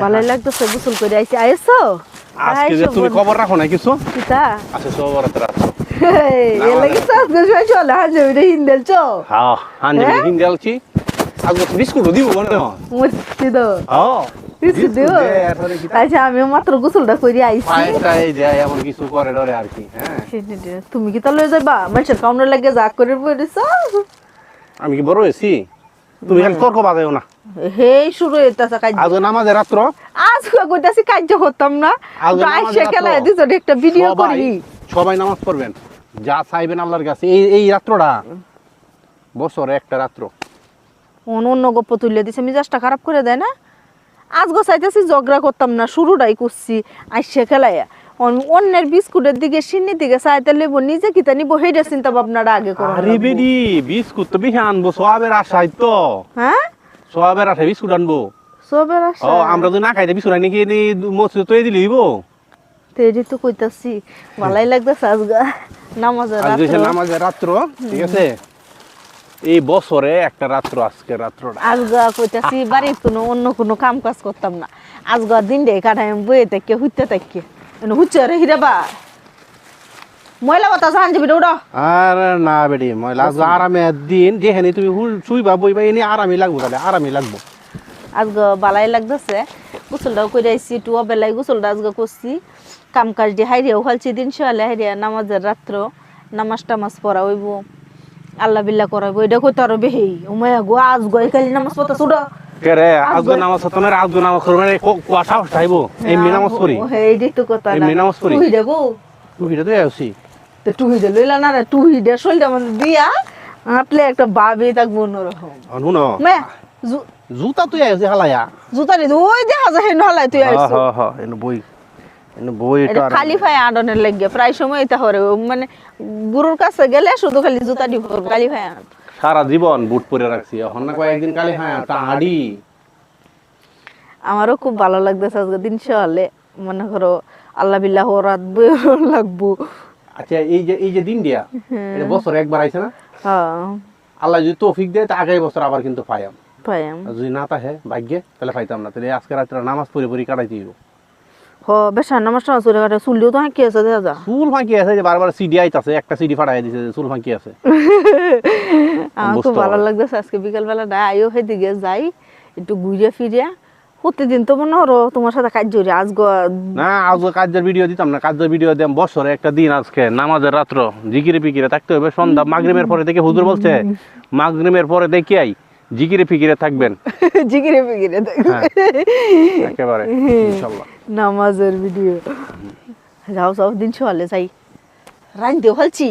ভালোই লাগতেছে গোসল করে আইছি আইছো আজকে যে তুমি খবর রাখো না কিছু কিতা আচ্ছা সবরাতে রাত এ লাগি আজকে শুয়ে চলে হাজে এটা হিন্দেল চো হ্যাঁ হান্ডে হিন্দালছি আজকে বিস্কুট দিব বলে মুস্তি দো হ্যাঁ বিস্কুট দিও আচ্ছা আমি মাত্র গোসলটা করে আইছি পায়টাই যায় এমন কিছু করে ডরে আর কি হ্যাঁ তুমি কি তা লয়ে যাবা মানুষের কাউন্টার লাগে যা করে পড়েছো আমি কি বড় হইছি তুমি খালি তর্ক বাজাইও না হে শুরু হইতাছে কাজ আজ নামাজে রাত্র আজ কইতাছি কাজ করতাম না তো আইসা খেলা দিছো একটা ভিডিও করি সবাই নামাজ পড়বেন যা চাইবেন আল্লাহর কাছে এই এই রাত্রটা বছরে একটা রাত্র অন্য গপ্প তুলে দিছে মিজাজটা খারাপ করে দেয় না আজ গো চাইতেছি ঝগড়া করতাম না শুরুটাই করছি আইসা খেলাইয়া অন্যের বিস্কুটের দিকে সিন্নির দিকে চাইতে লেবো নিজে কিতা নিবো সেইটা চিন্তা ভাবনাটা আগে করো আরে বেডি বিস্কুট তো বেশি আনবো সোয়াবের আশায় তো হ্যাঁ সোয়াবের আশায় বিস্কুট আনবো সবের আশা ও আমরা তো না খাইতে বিস্কুট আনি কি মসজিদে তো দিলে হইব তেরি তো কইতাছি ভালাই লাগতেছে আজগা নামাজের আজকে রাত নামাজের রাত্র ঠিক আছে এই বছরে একটা রাত্র আজকে রাত্রটা আজগা কইতাছি বাড়ির কোনো অন্য কোনো কাম কাজ করতাম না আজগা দিন ডে কাটাই বইয়ে থেকে হুইতে থেকে হুচ্ছে রে হিরাবা ময়লা বাতাস আনছি বিটা উড়ো আরে না বেডি ময়লা আরামে দিন যেখানে তুমি শুইবা বইবা এনে আরামই লাগবো তাহলে আরামই লাগবো আজগা বালাই লাগতেছে গোসলটাও করে আইছি টুয়া বেলায় গোসলটা আজগা করছি কাম কাজ দিয়ে হাইরিয়াও খালছি দিন সকালে হাইরিয়া নামাজের রাত্র নামাজ টামাজ পড়া হইব আল্লাহ বিল্লাহ করাইব এটা কইতে আরো বেহি উমায়া গো আজ গো খালি নামাজ পড়তা ছুড়ো কে রে আজকে নামাজ হতো না আজকে নামাজ করবে না কুয়াশা উঠাইবো এমনি নামাজ পড়ি এইটাই তো কথা না এমনি নামাজ পড়ি তুই দেবো তুই তো আসি তো তুই দে লইলা না রে তুই দে শৈলটা মানে দিয়া আটলে একটা বাবে থাকবো অন্যরকম শুন মে জুতা তুই আসি হালায়া জুতা রে ওই দেখা যায় হেন হালাই তুই আইছ এনে বই এটা খালি ফাই আডনের লাগে প্রায় সময় এটা হরে মানে গুরুর কাছে গেলে শুধু খালি জুতা দিব খালি ফাই আড সারা জীবন বুট পরে রাখছি এখন না কয়েকদিন কালি হ্যাঁ টাড়ি আমারও খুব ভালো লাগতেছে আজকে দিন সকালে মনে করো আল্লাহ বিল্লাহ রাত লাগবো আচ্ছা এই যে দিন দিয়া এটা বছরে একবার আইছে না হ্যাঁ আল্লাহ যদি তৌফিক দেয় তা আগামী বছর আবার কিন্তু পাইয়াম পাইম যদি না থাকে ভাগ্যে তাহলে পাইতাম না তাহলে আজকে রাত্রে নামাজ পড়ে কাটাইতে দিব হ বেশার নামাজ টামাজ চলে কাটে চুললেও তো হাঁকি আছে দেখা যা চুল ফাঁকি আছে যে বারবার সিডি আইতাছে একটা সিডি ফাটাই দিছে চুল ফাঁকি আছে আমার খুব ভালো লাগতেছে আজকে বিকালবেলা না আইও সেদিকে যাই একটু ঘুরে ফিরে প্রতিদিন তো মনে হলো তোমার সাথে কাজ জড়ি আজ না আজকে কাজের ভিডিও দিতাম না কাজের ভিডিও দিতাম বছরে একটা দিন আজকে নামাজের রাত্র জিকিরে ফিকিরে থাকতে হবে সন্ধ্যা মাগরিবের পরে থেকে হুজুর বলছে মাগরিবের পরে দেখি আই জিকিরে ফিকিরে থাকবেন জিকিরে ফিকিরে একেবারে ইনশাআল্লাহ নামাজের ভিডিও যাও যাও দিন সকালে যাই রান দেও হালছি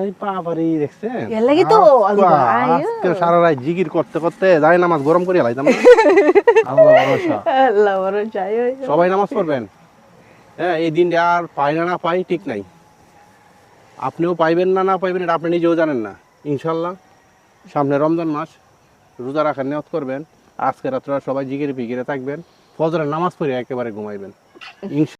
এই বাবারে দেখছেন এর লাগি তো আজকে সারা রাত জিকির করতে করতে যাই নামাজ গরম করে লাইতাম আল্লাহ ভরসা আল্লাহ ভরসা সবাই নামাজ পড়বেন হ্যাঁ এই দিনটা আর পাই না পাই ঠিক নাই আপনিও পাইবেন না পাইবেন এটা আপনি নিজেও জানেন না ইনশাআল্লাহ সামনে রমজান মাস রোজা রাখার নিয়ত করবেন আজকে রাত্রে সবাই জিকিরে ফিকিরে থাকবেন ফজরের নামাজ পড়ে একেবারে ঘুমাইবেন